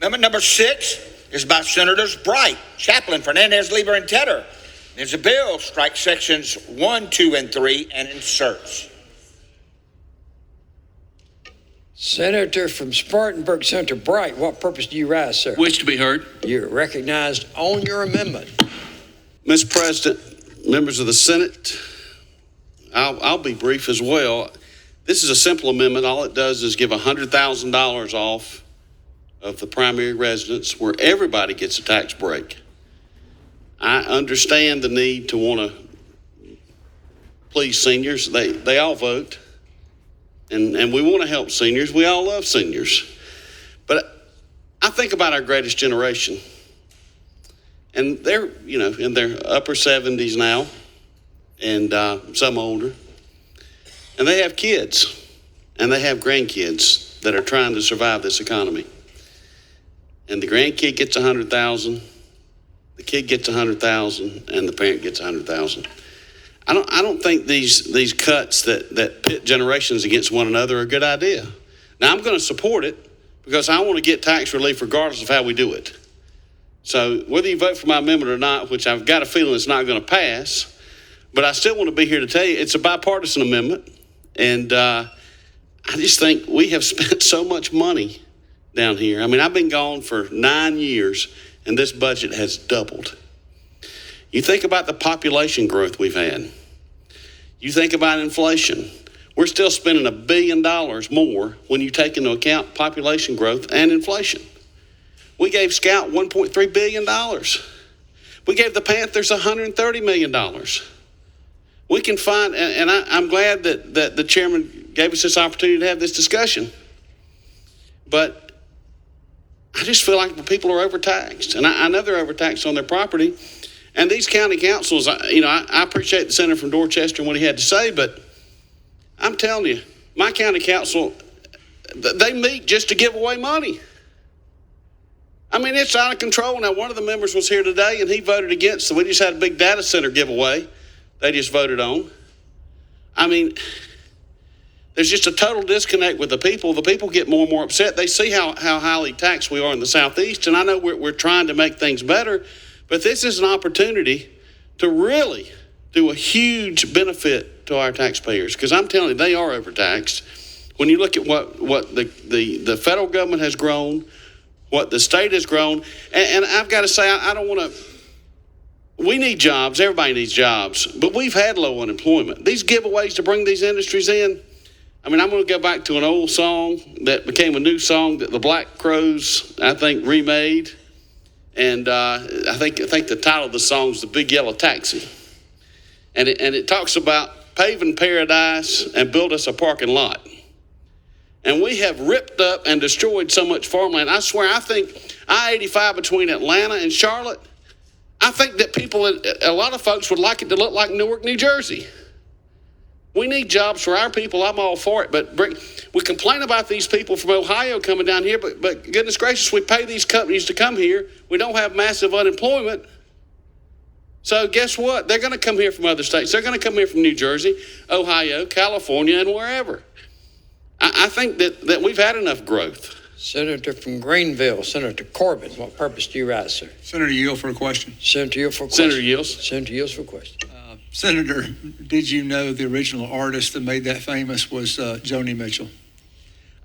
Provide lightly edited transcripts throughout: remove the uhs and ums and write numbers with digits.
Amendment number 6 is by Senators Bright, Chaplin, Fernandez, Lieber, and Tedder. It's a bill, strike sections 1, 2, and 3, and inserts. Senator from Spartanburg, Senator Bright, what purpose do you rise, sir? Wish to be heard. You're recognized on your amendment. Mr. President, members of the Senate, I'll be brief as well. This is a simple amendment. All it does is give $100,000 off of the primary residence where everybody gets a tax break. I understand the need to want to please seniors. They all vote. And we want to help seniors. We all love seniors. But I think about our greatest generation. And they're, in their upper 70s now, and some older. And they have kids, and they have grandkids that are trying to survive this economy. And the grandkid gets $100,000, the kid gets $100,000, and the parent gets $100,000. I don't think these cuts that pit generations against one another are a good idea. Now, I'm going to support it because I want to get tax relief regardless of how we do it. So whether you vote for my amendment or not, which I've got a feeling it's not going to pass, but I still want to be here to tell you it's a bipartisan amendment. And I just think we have spent so much money down here. I mean, I've been gone for 9 years, and this budget has doubled. You think about the population growth we've had. You think about inflation. We're still spending $1 billion more when you take into account population growth and inflation. We gave Scout $1.3 billion. We gave the Panthers $130 million. We can find, and I'm glad that the chairman gave us this opportunity to have this discussion. But I just feel like the people are overtaxed. And I know they're overtaxed on their property. And these county councils, I appreciate the senator from Dorchester and what he had to say, but I'm telling you, my county council, they meet just to give away money. I mean, it's out of control. Now, one of the members was here today, and he voted against, so we just had a big data center giveaway they just voted on. I mean, there's just a total disconnect with the people. The people get more and more upset. They see how highly taxed we are in the Southeast, and I know we're trying to make things better, but this is an opportunity to really do a huge benefit to our taxpayers, because I'm telling you, they are overtaxed. When you look at what the federal government has grown, what the state has grown, and I've got to say, I don't want to, we need jobs, everybody needs jobs, but we've had low unemployment. These giveaways to bring these industries in, I mean, I'm going to go back to an old song that became a new song that the Black Crowes, I think, remade. And I think the title of the song is The Big Yellow Taxi. And it talks about paving paradise and build us a parking lot. And we have ripped up and destroyed so much farmland. I swear, I think I-85 between Atlanta and Charlotte, I think that a lot of folks would like it to look like Newark, New Jersey. We need jobs for our people. I'm all for it. But we complain about these people from Ohio coming down here, but goodness gracious, we pay these companies to come here. We don't have massive unemployment. So guess what? They're going to come here from other states. They're going to come here from New Jersey, Ohio, California, and wherever. I think that we've had enough growth. Senator from Greenville, Senator Corbin, what purpose do you rise, sir? Senator, yield for a question. Senator, yield for a question. Senator yields. Senator, yields for a question. Senator, did you know the original artist that made that famous was Joni Mitchell?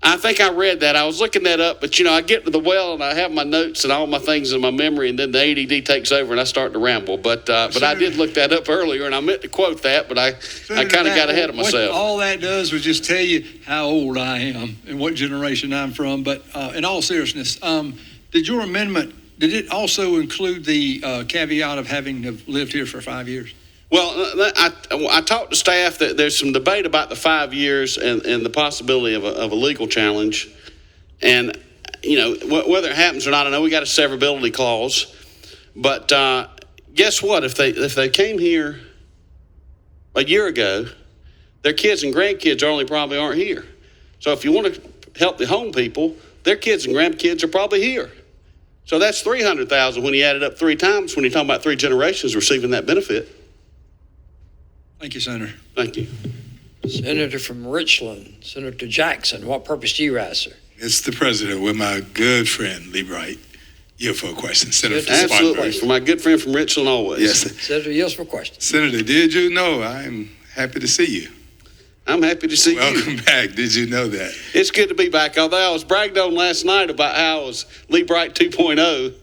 I think I read that. I was looking that up, but, I get to the well and I have my notes and all my things in my memory, and then the ADD takes over and I start to ramble. But I did look that up earlier, and I meant to quote that, but I kind of got ahead of myself. All that does was just tell you how old I am and what generation I'm from. But in all seriousness, did your amendment, did it also include the caveat of having lived here for 5 years? Well, I talked to staff that there's some debate about the 5 years and the possibility of a legal challenge. And, whether it happens or not, I know we got a severability clause. But guess what? If they came here a year ago, their kids and grandkids probably aren't here. So if you want to help the home people, their kids and grandkids are probably here. So that's $300,000 when you add it up 3 times, when you're talking about 3 generations receiving that benefit. Thank you, Senator. Thank you. Senator from Richland, Senator Jackson, what purpose do you rise, sir? Mr. President, with my good friend Lee Bright, yield for a question. Senator from Absolutely. Spartanburg. For my good friend from Richland always. Yes, sir. Senator yields for question. Senator, did you know I'm happy to see you? I'm happy to see you. Welcome back. Did you know that? It's good to be back. Although I was bragged on last night about how I was Lee Bright 2.0,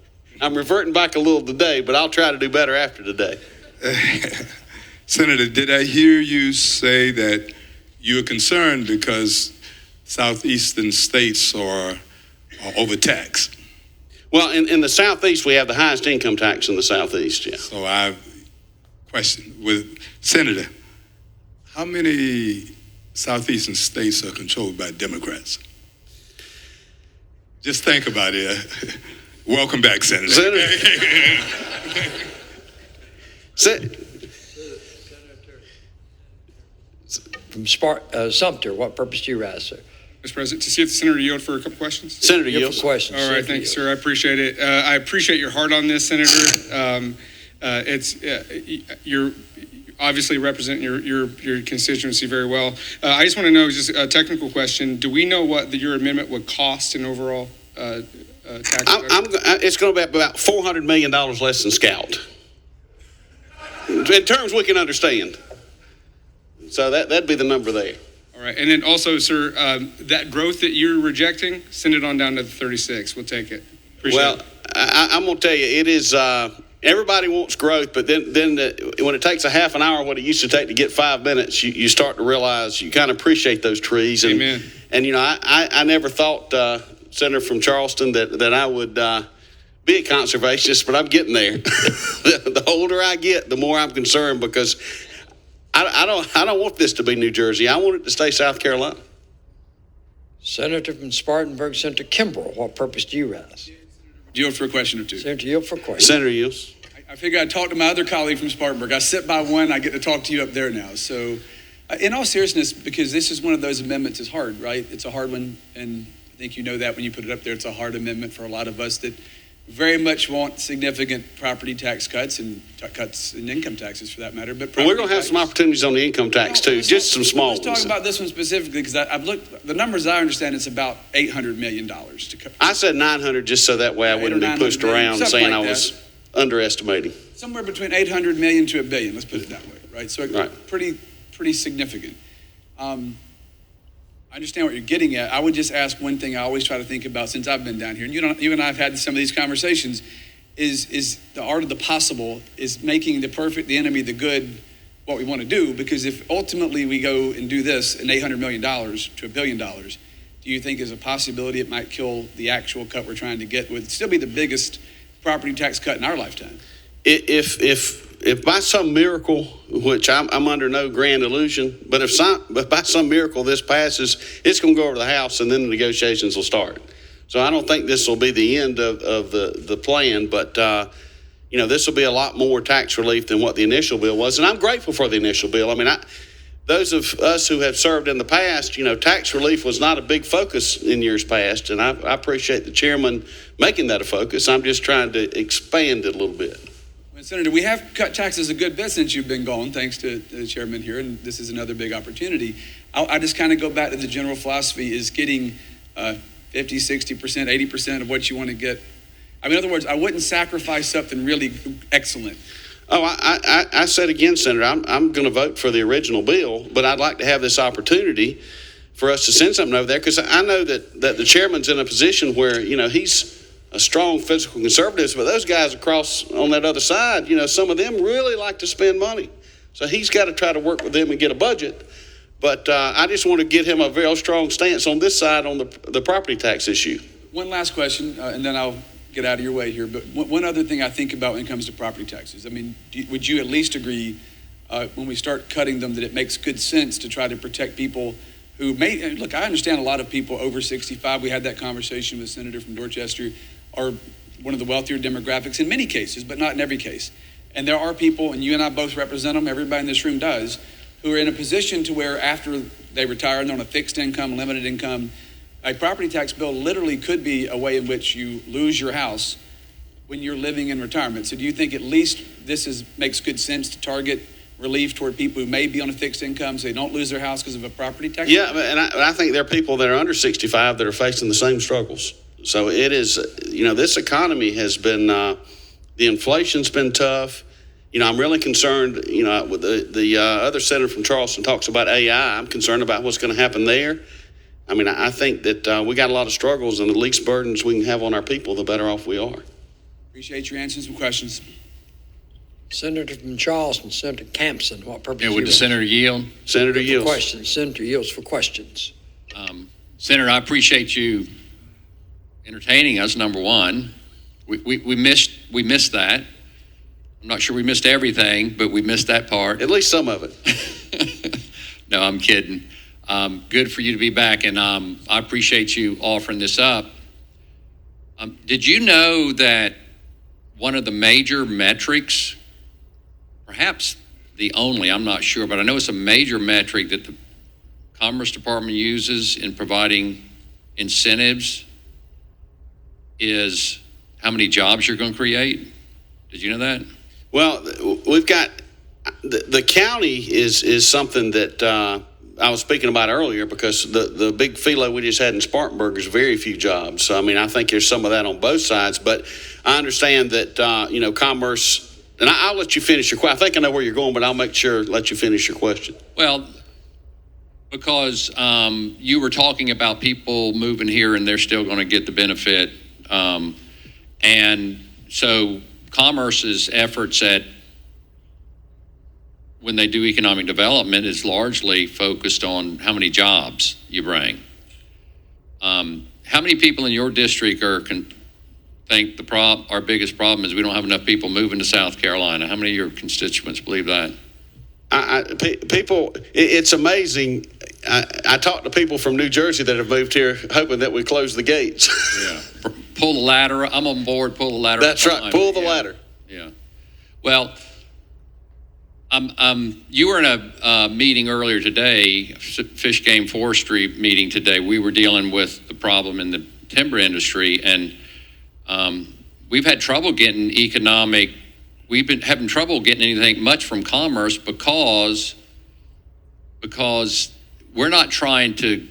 I'm reverting back a little today, but I'll try to do better after today. Senator, did I hear you say that you're concerned because southeastern states are overtaxed? Well, in the Southeast, we have the highest income tax in the Southeast, yeah. So I question with Senator, how many southeastern states are controlled by Democrats? Just think about it. Welcome back, Senator. From Sumter, what purpose do you rise, sir? Mr. President, to see if the senator yield for a couple questions. Senator Yield Yields. for questions. All right, Senator thanks, yield. sir. I appreciate it. I appreciate your heart on this, Senator. You're obviously representing your constituency very well. I just want to know, just a technical question. Do we know what your amendment would cost in overall tax reduction? It's going to be about $400 million less than Scout. In terms we can understand. So that'd be the number there. All right. And then also, sir, that growth that you're rejecting, send it on down to the 36. We'll take it. Appreciate it. I'm going to tell you, it is, everybody wants growth, but then when it takes a half an hour, what it used to take to get 5 minutes, you start to realize you kind of appreciate those trees. And, Amen. And, you know, I never thought, Senator from Charleston, that I would be a conservationist, but I'm getting there. The older I get, the more I'm concerned because I don't want this to be New Jersey. I want it to stay South Carolina. Senator from Spartanburg, Senator Kimbrell, what purpose do you rise? Yield for a question or two. Senator yield for question. Senator Yields. I figure I'd talk to my other colleague from Spartanburg. I sit by one, I get to talk to you up there now. So in all seriousness, because this is one of those amendments that's hard, right? It's a hard one, and I think you know that when you put it up there. It's a hard amendment for a lot of us that very much want significant property tax cuts and cuts in income taxes for that matter. But We're going to have some opportunities on the income tax too, just some small ones. ones. Let's talk about this one specifically because I've looked, the numbers I understand it's about $800 million to cut. I said 900 just so that way I wouldn't be pushed around something saying like I was underestimating. Somewhere between 800 million to $1 billion, let's put it that way, right? So Right. pretty significant. I understand what you're getting at. I would just ask one thing I always try to think about since I've been down here, and you and I have had some of these conversations, is the art of the possible, is making the perfect the enemy the good what we want to do, because if ultimately we go and do this in $800 million to $1 billion, do you think there's a possibility it might kill the actual cut we're trying to get? Would still be the biggest property tax cut in our lifetime. If by some miracle, which I'm under no grand illusion, but if by some miracle this passes, it's going to go over to the House and then the negotiations will start. So I don't think this will be the end of the plan, but this will be a lot more tax relief than what the initial bill was, and I'm grateful for the initial bill. I mean, those of us who have served in the past, tax relief was not a big focus in years past, and I appreciate the chairman making that a focus. I'm just trying to expand it a little bit. Senator, we have cut taxes a good bit since you've been gone, thanks to the chairman here, and this is another big opportunity. I just kind of go back to the general philosophy is getting 50, 60%, 80% of what you want to get. I mean, in other words, I wouldn't sacrifice something really excellent. Oh, I said again, Senator, I'm going to vote for the original bill, but I'd like to have this opportunity for us to send something over there because I know that the chairman's in a position where, he's a strong fiscal conservative, but those guys across on that other side, some of them really like to spend money. So he's got to try to work with them and get a budget. But I just want to get him a very strong stance on this side on the property tax issue. One last question, and then I'll get out of your way here. But one other thing I think about when it comes to property taxes, I mean, would you at least agree when we start cutting them that it makes good sense to try to protect people who may, look, I understand a lot of people over 65, we had that conversation with Senator from Dorchester, are one of the wealthier demographics in many cases, but not in every case. And there are people, and you and I both represent them, everybody in this room does, who are in a position to where after they retire and they're on a fixed income, limited income, a property tax bill literally could be a way in which you lose your house when you're living in retirement. So do you think at least this makes good sense to target relief toward people who may be on a fixed income so they don't lose their house because of a property tax? Yeah, and I think there are people that are under 65 that are facing the same struggles. So it is, this economy has been, the inflation's been tough. I'm really concerned, with the other senator from Charleston talks about AI. I'm concerned about what's going to happen there. I mean, I think that we got a lot of struggles, and the least burdens we can have on our people, the better off we are. Appreciate your answering some questions. Senator from Charleston, Senator Campson, what purpose? Yeah, would the senator yield? Senator yields. Questions. Senator yields for questions. Senator, I appreciate you entertaining us. Number one, we missed that. I'm not sure we missed everything, but we missed that part. At least some of it. No, I'm kidding. Good for you to be back, and I appreciate you offering this up. Did you know that one of the major metrics, perhaps the only, I'm not sure, but I know it's a major metric that the Commerce Department uses in providing incentives is how many jobs you're going to create? Did you know that? Well, we've got the county is something that I was speaking about earlier, because the big philo we just had in Spartanburg is very few jobs. So, I mean, I think there's some of that on both sides. But I understand that, commerce, and I'll let you finish your question. I think I know where you're going, but I'll make sure let you finish your question. Well, because you were talking about people moving here and they're still going to get the benefit. And so Commerce's efforts at when they do economic development is largely focused on how many jobs you bring. How many people in your district think our biggest problem is we don't have enough people moving to South Carolina? How many of your constituents believe that? People, it's amazing. I talk to people from New Jersey that have moved here hoping that we close the gates. Yeah. Pull the ladder. I'm on board. Pull the ladder. That's right. Pull the ladder. Yeah. Well, you were in a meeting earlier today, Fish Game Forestry meeting today. We were dealing with the problem in the timber industry, and we've had trouble getting we've been having trouble getting anything much from Commerce because we're not trying to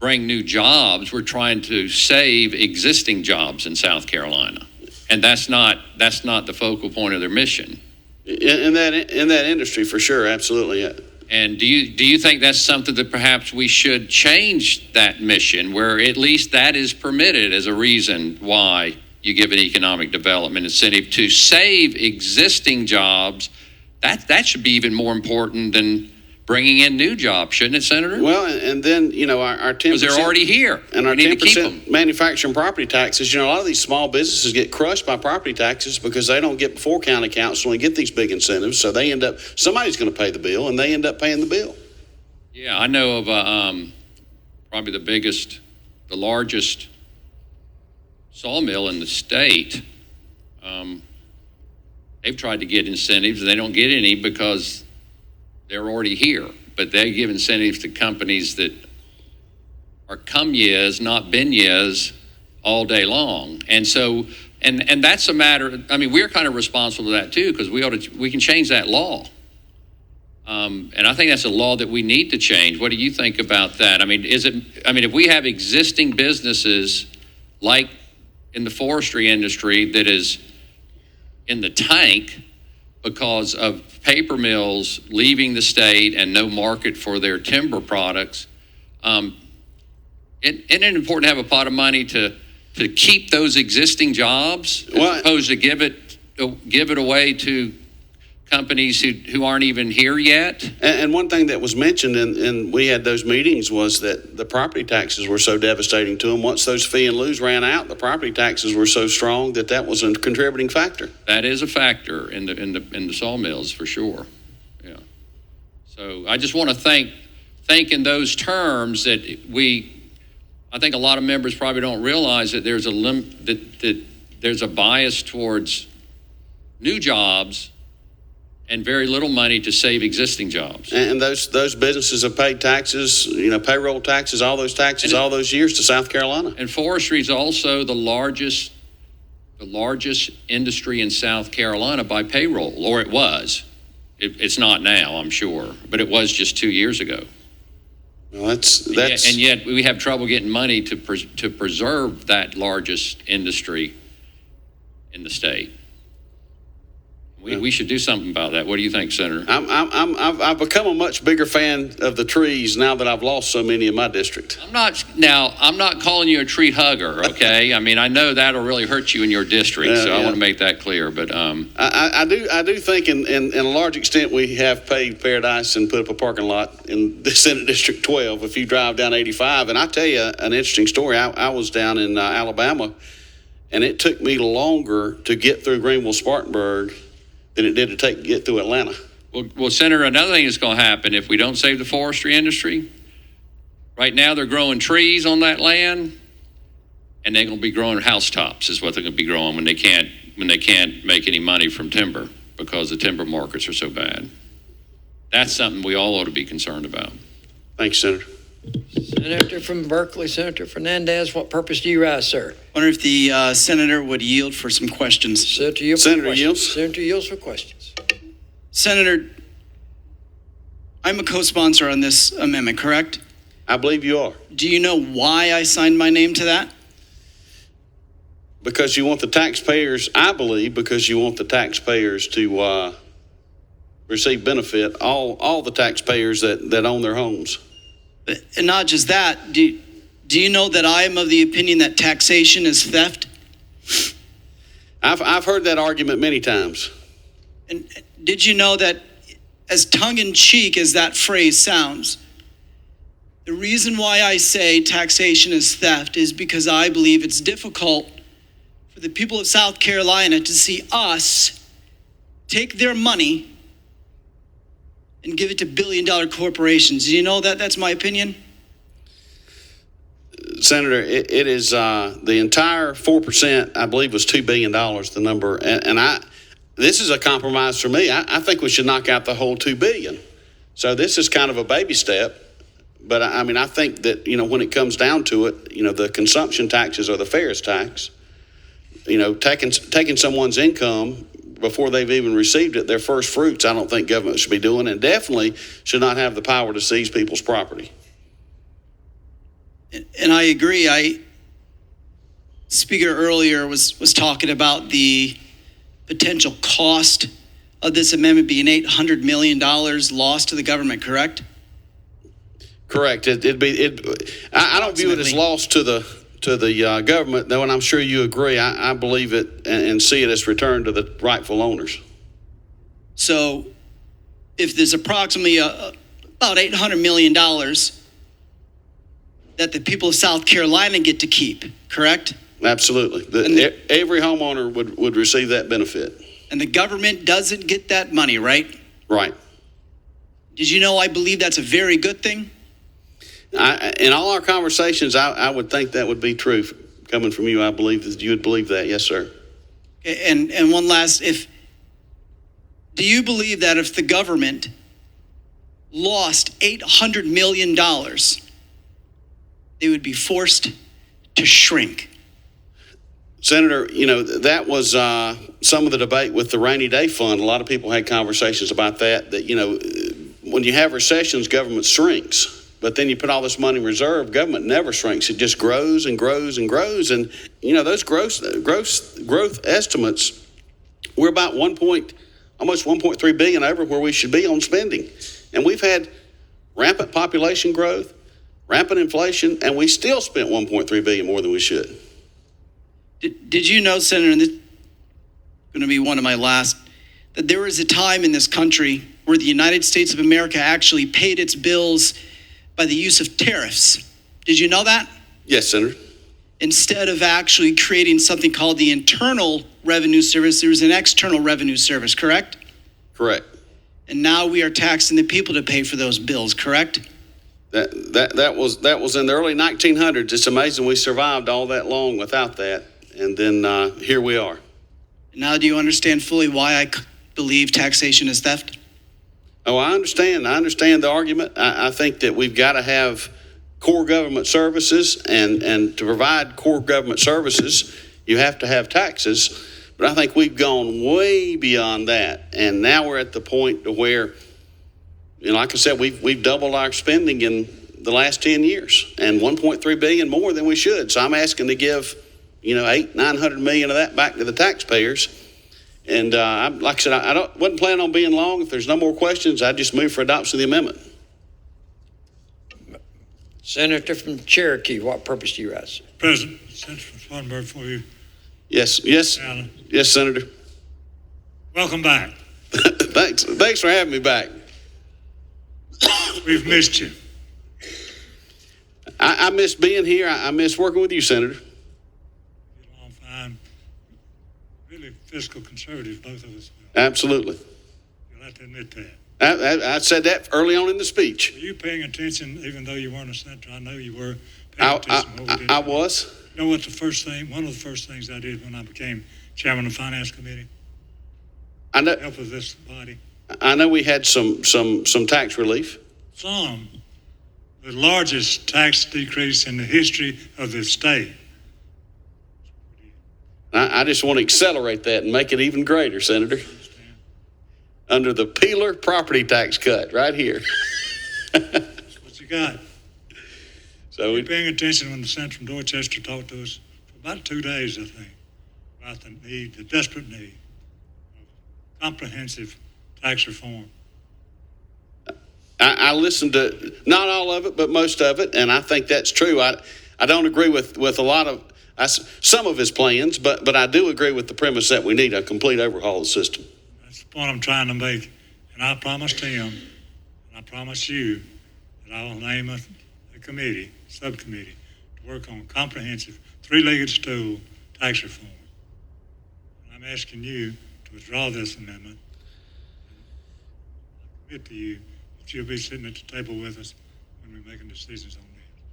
bring new jobs. We're trying to save existing jobs in South Carolina. And that's not the focal point of their mission. In that industry, for sure, absolutely. Yeah. And do you think that's something that perhaps we should change that mission, where at least that is permitted as a reason why you give an economic development incentive to save existing jobs? That should be even more important than bringing in new jobs, shouldn't it, Senator? Well, and then, our 10%. Because they're already here. And our 10% manufacturing property taxes, a lot of these small businesses get crushed by property taxes because they don't get before county council and get these big incentives. So they somebody's going to pay the bill, and they end up paying the bill. Yeah, I know of probably the largest sawmill in the state. They've tried to get incentives, and they don't get any because they're already here, but they give incentives to companies that are come-yes, not been-yes, all day long. And so, and that's a matter, we're kind of responsible for that too, because we can change that law. And I think that's a law that we need to change. What do you think about that? If we have existing businesses like in the forestry industry that is in the tank because of paper mills leaving the state and no market for their timber products, isn't it important to have a pot of money to keep those existing jobs as opposed to give it away to companies who aren't even here yet? And one thing that was mentioned, and we had those meetings, was that the property taxes were so devastating to them. Once those fee and lieu ran out, the property taxes were so strong that was a contributing factor. That is a factor in the sawmills for sure. Yeah. So I just want to think in those terms that I think a lot of members probably don't realize that there's that there's a bias towards new jobs and very little money to save existing jobs. And those businesses have paid taxes, payroll taxes, all those taxes, all those years to South Carolina. And forestry is also the largest industry in South Carolina by payroll, or it was. It's not now, I'm sure, but it was just 2 years ago. Well, that's And yet we have trouble getting money to preserve that largest industry in the state. We should do something about that. What do you think, Senator? I've become a much bigger fan of the trees now that I've lost so many in my district. I'm not calling you a tree hugger, okay? I mean, I know that'll really hurt you in your district, so I want to make that clear. But I do think in a large extent we have paved Paradise and put up a parking lot in the Senate District 12 if you drive down 85. And I tell you an interesting story. I was down in Alabama, and it took me longer to get through Greenville-Spartanburg than it did to get through Atlanta. Well, Senator, another thing that's going to happen if we don't save the forestry industry, right now they're growing trees on that land, and they're going to be growing housetops is what they're going to be growing when they can't make any money from timber because the timber markets are so bad. That's something we all ought to be concerned about. Thanks, Senator. Senator from Berkeley, Senator Fernandez, what purpose do you rise, sir? I wonder if the senator would yield for some questions. Senator yields for Senator questions. yields. Senator yields for questions. Senator, I'm a co-sponsor on this amendment, correct? I believe you are. Do you know why I signed my name to that? Because you want the taxpayers, I believe, because you want the taxpayers to receive benefit, all the taxpayers that own their homes. And not just that, do you know that I am of the opinion that taxation is theft? I've heard that argument many times. And did you know that, as tongue-in-cheek as that phrase sounds, the reason why I say taxation is theft is because I believe it's difficult for the people of South Carolina to see us take their money and give it to billion-dollar corporations. Do you know that? That's my opinion. Senator, it is the entire 4%, I believe, was $2 billion, the number. And this is a compromise for me. I think we should knock out the whole $2 billion. So this is kind of a baby step. But I mean, I think that, when it comes down to it, the consumption taxes are the fairest tax. Taking someone's income before they've even received it, their first fruits, I don't think government should be doing, and definitely should not have the power to seize people's property. And I agree. Speaker earlier was talking about the potential cost of this amendment being $800 million lost to the government, correct? Correct. I don't view it as lost to the government, though, and I'm sure you agree. I believe it and see it as returned to the rightful owners. So if there's approximately about $800 million that the people of South Carolina get to keep, correct? Absolutely. Every homeowner would receive that benefit. And the government doesn't get that money, right? Right. Did you know I believe that's a very good thing? In all our conversations, I would think that would be true. Coming from you, I believe that you would believe that. Yes, sir. And one last, do you believe that if the government lost $800 million, they would be forced to shrink? Senator, that was some of the debate with the rainy day fund. A lot of people had conversations about that, when you have recessions, government shrinks. But then you put all this money in reserve, government never shrinks. It just grows and grows and grows. And, those growth estimates, we're about almost $1.3 billion over where we should be on spending. And we've had rampant population growth, rampant inflation, and we still spent $1.3 billion more than we should. Did you know, Senator, and this is going to be one of my last, that there was a time in this country where the United States of America actually paid its bills by the use of tariffs? Did you know that? Yes, Senator. Instead of actually creating something called the Internal Revenue Service, there was an External Revenue Service, correct? Correct. And now we are taxing the people to pay for those bills, correct? That was in the early 1900s. It's amazing we survived all that long without that. And then here we are. Now do you understand fully why I believe taxation is theft? Oh, I understand. I understand the argument. I think that we've got to have core government services, and to provide core government services, you have to have taxes. But I think we've gone way beyond that, and now we're at the point to where, like I said, we've doubled our spending in the last 10 years, and 1.3 billion more than we should. So I'm asking to give, $800-900 million of that back to the taxpayers. And like I said, I wasn't planning on being long. If there's no more questions, I'd just move for adoption of the amendment. Senator from Cherokee, what purpose do you ask? President, Senator from Spartanburg for you. Yes, Alan. yes, Senator. Welcome back. Thanks for having me back. We've missed you. I miss being here. I miss working with you, Senator. Get along fine. Really fiscal conservative, both of us. Absolutely. You'll have to admit that. I said that early on in the speech. Were you paying attention, even though you weren't a senator? I know you were paying attention to what we did. I was. You know what one of the first things I did when I became chairman of the Finance Committee? I know. Help with this body. I know we had some tax relief. The largest tax decrease in the history of the state. I just want to accelerate that and make it even greater, Senator. Under the Peeler property tax cut right here. That's what you got. So we're paying attention when the senator from Dorchester talked to us for about 2 days, I think, about the desperate need of comprehensive tax reform. I listened to not all of it, but most of it, and I think that's true. I don't agree with a lot of some of his plans, but I do agree with the premise that we need a complete overhaul of the system. That's the point I'm trying to make, and I promised him, and I promise you, that I will name a subcommittee, to work on comprehensive, three-legged stool tax reform. And I'm asking you to withdraw this amendment. I commit to you that you'll be sitting at the table with us when we're making decisions on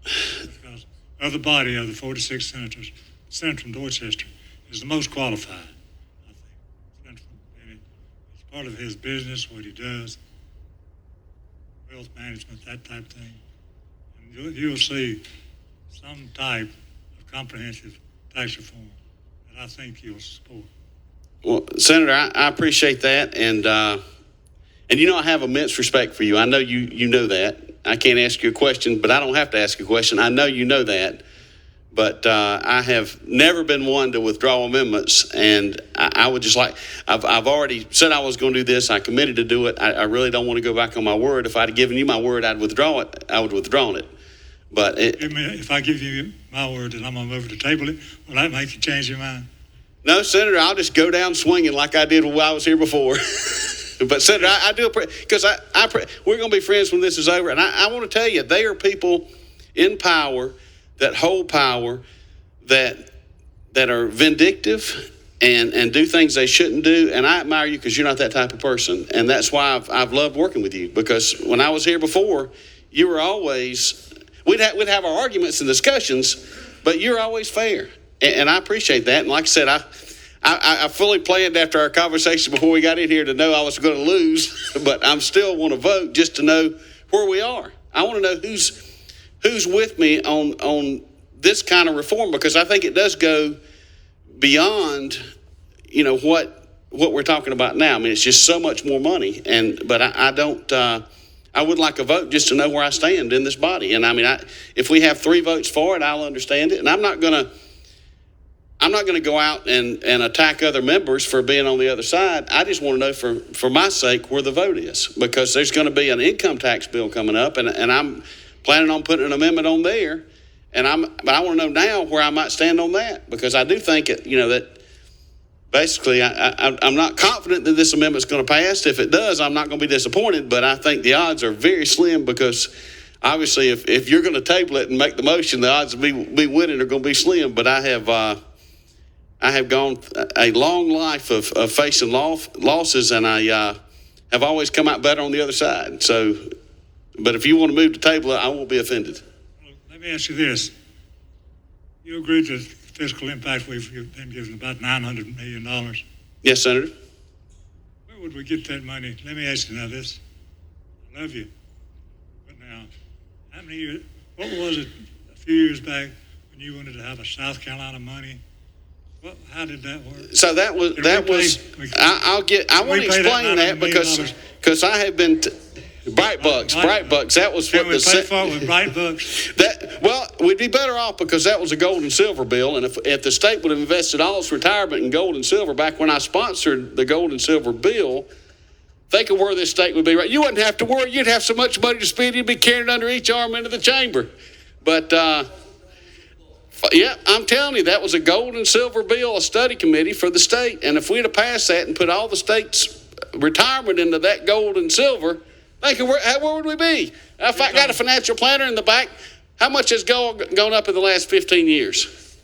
this. Because of the body of the 46 senators, the senator from Dorchester is the most qualified, I think. It's part of his business, what he does, wealth management, that type of thing. And you'll see some type of comprehensive tax reform that I think you'll support. Well, Senator, I appreciate that, and I have immense respect for you. I know you know that. I can't ask you a question, but I don't have to ask a question. I know you know that. But I have never been one to withdraw amendments, and I would just like, I've already said I was going to do this. I committed to do it. I really don't want to go back on my word. If I'd given you my word, I'd withdraw it. I would have withdrawn it. But if I give you my word that I'm going to move to table it, will that make you change your mind? No, Senator, I'll just go down swinging like I did when I was here before. But, Senator, I do because we're going to be friends when this is over. And I want to tell you, they are people in power that hold power that are vindictive and do things they shouldn't do. And I admire you because you're not that type of person. And that's why I've loved working with you, because when I was here before, you were always, we'd have our arguments and discussions, but you're always fair. And I appreciate that. And like I said, I fully planned after our conversation before we got in here to know I was going to lose, but I'm still want to vote just to know where we are. I want to know who's with me on this kind of reform, because I think it does go beyond, what we're talking about now. I mean, it's just so much more money. But I would like a vote just to know where I stand in this body. And I mean, if we have 3 votes for it, I'll understand it. And I'm not going to go out and attack other members for being on the other side. I just want to know for my sake where the vote is, because there's going to be an income tax bill coming up, and I'm planning on putting an amendment on there. But I want to know now where I might stand on that, because I do think that basically I'm not confident that this amendment's going to pass. If it does, I'm not going to be disappointed, but I think the odds are very slim, because obviously if you're going to table it and make the motion, the odds of me winning are going to be slim. But I have gone a long life of facing losses, and I have always come out better on the other side. So, but if you want to move the table, I won't be offended. Well, let me ask you this. You agree to the fiscal impact we've been given, about $900 million. Yes, Senator. Where would we get that money? Let me ask you now this. I love you. But now, how many years, what was it a few years back when you wanted to have a South Carolina money Well, how did that work? So that was, Did that we was, pay- I want to we pay that explain that $900 million? because I have been, Bright Bucks, that was Can what we the. pay for it with bright bucks? Well, we'd be better off because that was a gold and silver bill, and if the state would have invested all its retirement in gold and silver back when I sponsored the gold and silver bill, think of where this state would be. Right, you wouldn't have to worry. You'd have so much money to spend, you'd be carrying it under each arm into the chamber. But yeah, I'm telling you, that was a gold and silver bill, a study committee for the state, and if we'd have passed that and put all the state's retirement into that gold and silver, think of where would we be? If I got a financial planner in the back, how much has gone up in the last 15 years?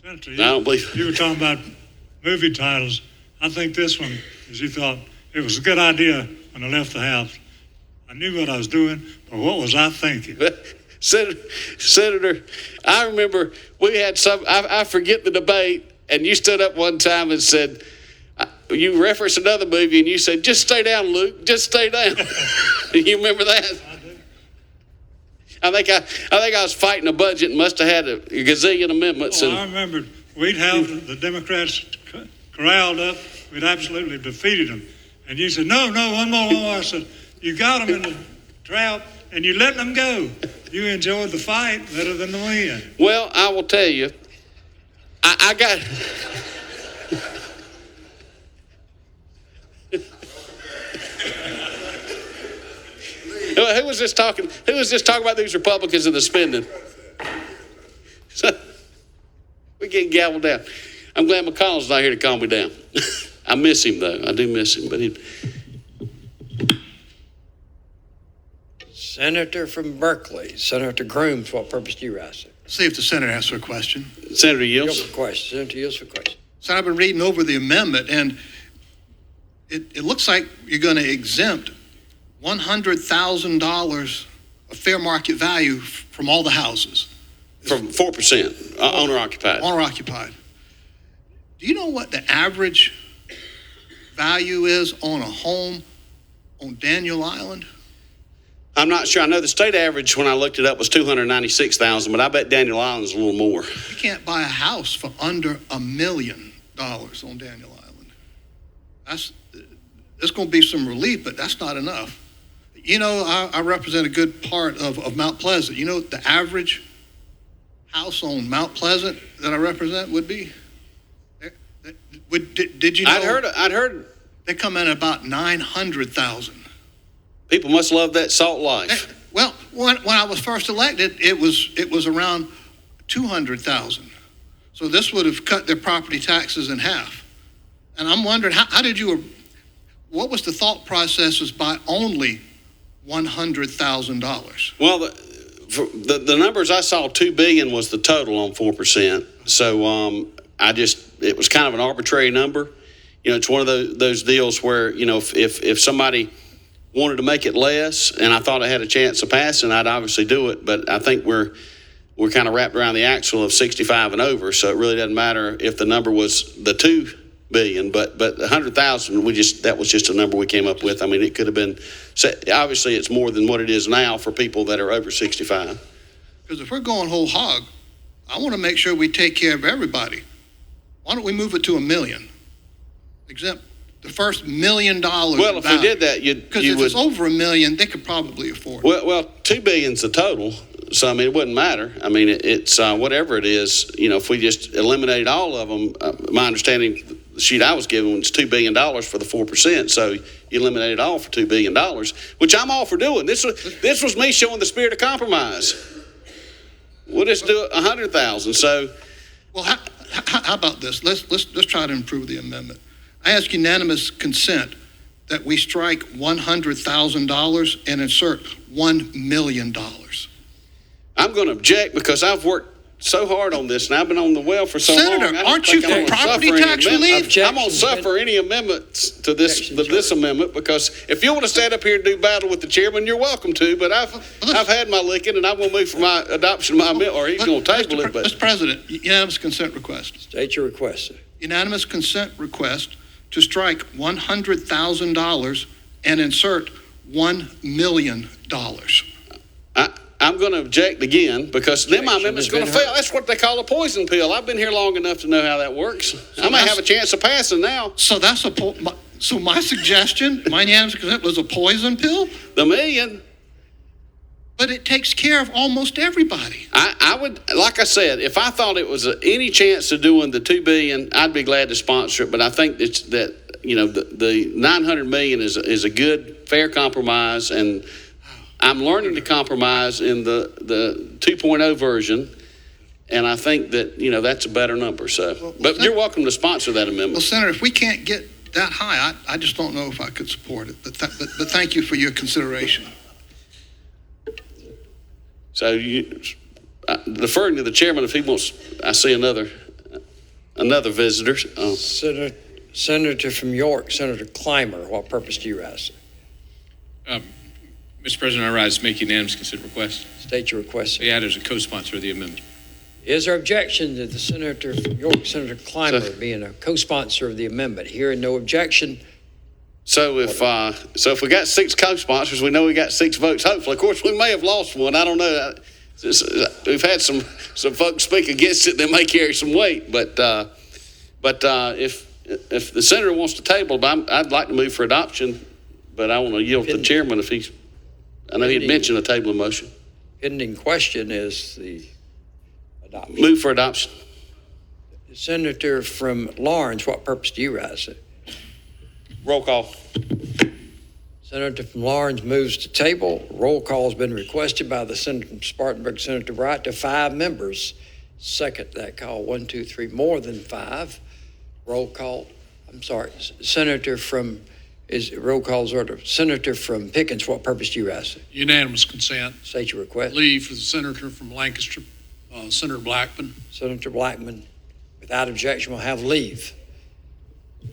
Senator, I don't believe you were talking about movie titles. I think this one, as you thought, it was a good idea when I left the house. I knew what I was doing, but what was I thinking? Senator, I remember we had I forget the debate, and you stood up one time and said, you referenced another movie, and you said, just stay down, Luke, just stay down. You remember that? I think I was fighting a budget and must have had a gazillion amendments. I remember we'd have the Democrats corralled up. We'd absolutely defeated them. And you said, no, one more. I said, you got them in the drought, and you let them go. You enjoyed the fight better than the win. Well, I will tell you, I got... Who was this talking about these Republicans and the spending? We're getting gavelled down. I'm glad McConnell's not here to calm me down. I miss him, though. I do miss him. But Senator from Berkeley, Senator Grooms, what purpose do you rise? See if the senator asks for a question. Senator Yields Yields. for question. Senator Yields for question. So I've been reading over the amendment, and it looks like you're going to exempt $100,000 of fair market value from all the houses. From 4%, owner-occupied. Owner-occupied. Do you know what the average value is on a home on Daniel Island? I'm not sure. I know the state average when I looked it up was $296,000, but I bet Daniel Island's a little more. You can't buy a house for under $1 million on Daniel Island. There's going to be some relief, but that's not enough. You know, I represent a good part of Mount Pleasant. You know what the average house on Mount Pleasant that I represent would be? Did you know? I'd heard. They come in at about 900,000. People must love that salt life. Well, when I was first elected, it was around 200,000. So this would have cut their property taxes in half. And I'm wondering, what was the thought processes by only $100,000? Well, the numbers I saw, $2 billion was the total on 4%. So it was kind of an arbitrary number. You know, it's one of those deals where, you know, if somebody wanted to make it less and I thought I had a chance of passing, I'd obviously do it. But I think we're kind of wrapped around the axle of 65 and over. So it really doesn't matter if the number was the $2 billion, but 100,000, that was just a number we came up with. I mean, it could have been, obviously it's more than what it is now for people that are over 65. Because if we're going whole hog, I want to make sure we take care of everybody. Why don't we move it to $1 million? Exempt the first $1 million. Well, if we did that, because if it's over $1 million, they could probably afford it. Well, $2 billion's the total. So, I mean, it wouldn't matter. I mean, it's whatever it is, you know, if we just eliminated all of them, my understanding, the sheet I was given was $2 billion for the 4%. So you eliminate it all for $2 billion, which I'm all for doing. This was me showing the spirit of compromise. We'll just do 100,000. So, well, how about this? Let's try to improve the amendment. I ask unanimous consent that we strike $100,000 and insert $1 million. I'm going to object because I've worked so hard on this, and I've been on the well for so Senator, long. Senator, aren't you for property tax relief? I'm going to suffer any amendments to this amendment, because if you want to stand up here and do battle with the chairman, you're welcome to. But I've had my licking, and I'm going to move for my adoption of my amendment, or he's going to table it. But Mr. President, unanimous consent request. State your request, sir. Unanimous consent request to strike $100,000 and insert $1 million. I'm going to object again because then my Objection amendment's has going to been fail. heard. That's what they call a poison pill. I've been here long enough to know how that works. I may have a chance of passing now. So that's so my suggestion, my unanimous consent was a poison pill, The million. but it takes care of almost everybody. I would, like I said, if I thought it was any chance of doing the $2 billion, I'd be glad to sponsor it. But I think the 900 million is a good, fair compromise, and I'm learning to compromise in the 2.0 version, and I think that that's a better number. So, but you're welcome to sponsor that amendment. Well, Senator, if we can't get that high, I just don't know if I could support it. But thank you for your consideration. So deferring to the chairman if he wants. I see another visitor. Senator from York, Senator Clymer, what purpose do you rise? Mr. President, I rise to make unanimous consent request. State your request. Be added as a co-sponsor of the amendment. Is there objection to the Senator from York, Senator Clymer, being a co-sponsor of the amendment? Hearing no objection. So if we got 6 co-sponsors, we know we got 6 votes. Hopefully, of course, we may have lost one. I don't know. We've had some folks speak against it that may carry some weight. But if the senator wants to table, I'd like to move for adoption. But I want to yield to the chairman if he's. I know he'd mentioned a table motion. Pending question is the adoption. Move for adoption. Senator from Lawrence, what purpose do you rise? Roll call. Senator from Lawrence moves to table. Roll call has been requested by the Senator from Spartanburg, Senator Bright, to 5 members. Second that call. 1, 2, 3, more than 5. Roll call. I'm sorry. Roll call's order. Senator from Pickens, what purpose do you rise? Unanimous consent. State your request. Leave for the senator from Lancaster, Senator Blackman. Senator Blackman, without objection, will have leave.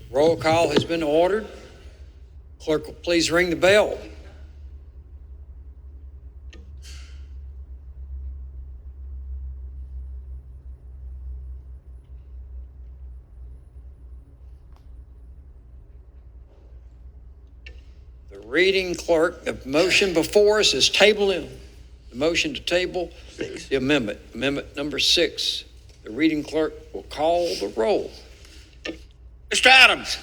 Roll call has been ordered. Clerk will please ring the bell. The reading clerk, the motion before us is tabling. The motion to table the amendment. Amendment number 6. The reading clerk will call the roll. Mr. Adams.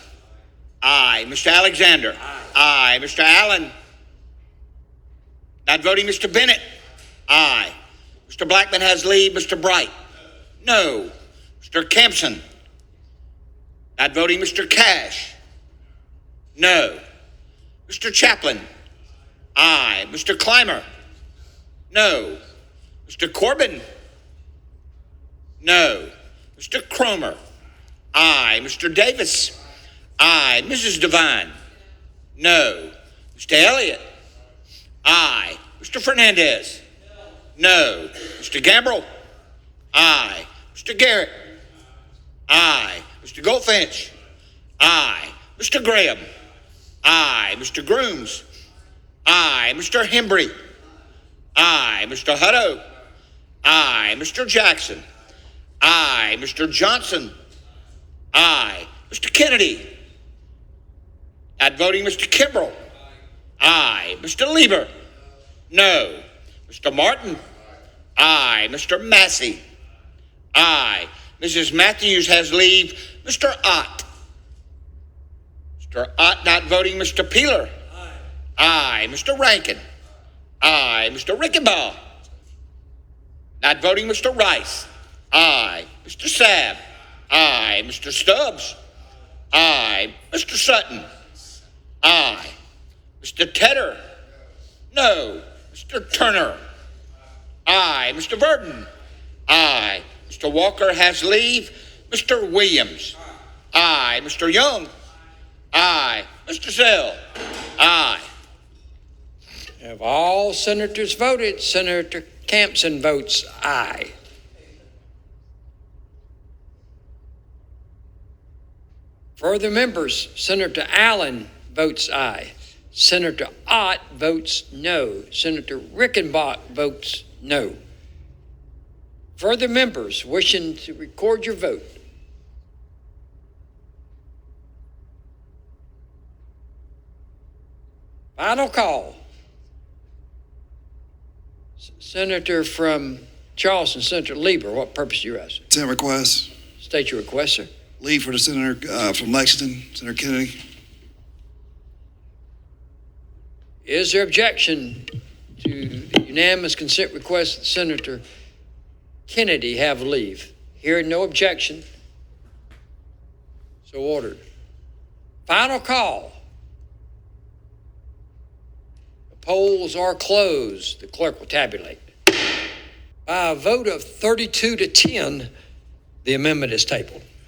Aye. Mr. Alexander. Aye. Mr. Allen. Not voting Mr. Bennett. Aye. Mr. Blackman has leave. Mr. Bright. No. Mr. Campson. Not voting Mr. Cash. No. Mr. Chaplin. Aye. Mr. Clymer. No. Mr. Corbin. No. Mr. Cromer. Aye. Mr. Davis. Aye. Mrs. Devine. No. Mr. Elliott. Aye. Mr. Fernandez. No. Mr. Gambrell. Aye. Mr. Garrett. Aye. Mr. Goldfinch. Aye. Mr. Graham. Aye. Mr. Grooms. Aye. Mr. Hembry. Aye. Mr. Hutto. Aye. Mr. Jackson. Aye. Mr. Johnson. Aye. Mr. Kennedy. Not voting Mr. Kimbrell. Aye. Mr. Lieber. No. Mr. Martin. Aye. Mr. Massey. Aye. Mrs. Matthews has leave. Mr. Ott. Mr. Ott not voting Mr. Peeler. Aye. Mr. Rankin. Aye. Mr. Rickenbaugh. Not voting Mr. Rice. Aye. Mr. Sabb. Aye. Mr. Stubbs. Aye. Mr. Sutton. Aye. Mr. Tedder. No. Mr. Turner. Aye. Mr. Verdon. Aye. Mr. Walker has leave. Mr. Williams. Aye. Mr. Young. Aye. Mr. Zell. Aye. Have all senators voted? Senator Campson votes aye. Further members, Senator Allen votes aye. Senator Ott votes no. Senator Rickenbach votes no. Further members wishing to record your vote. Final call. Senator from Charleston, Senator Lieber, what purpose are you asking? Consent request. State your request, sir. Leave for the senator from Lexington, Senator Kennedy. Is there objection to the unanimous consent request that Senator Kennedy have leave? Hearing no objection, so ordered. Final call. The polls are closed. The clerk will tabulate. By a vote of 32 to 10, the amendment is tabled.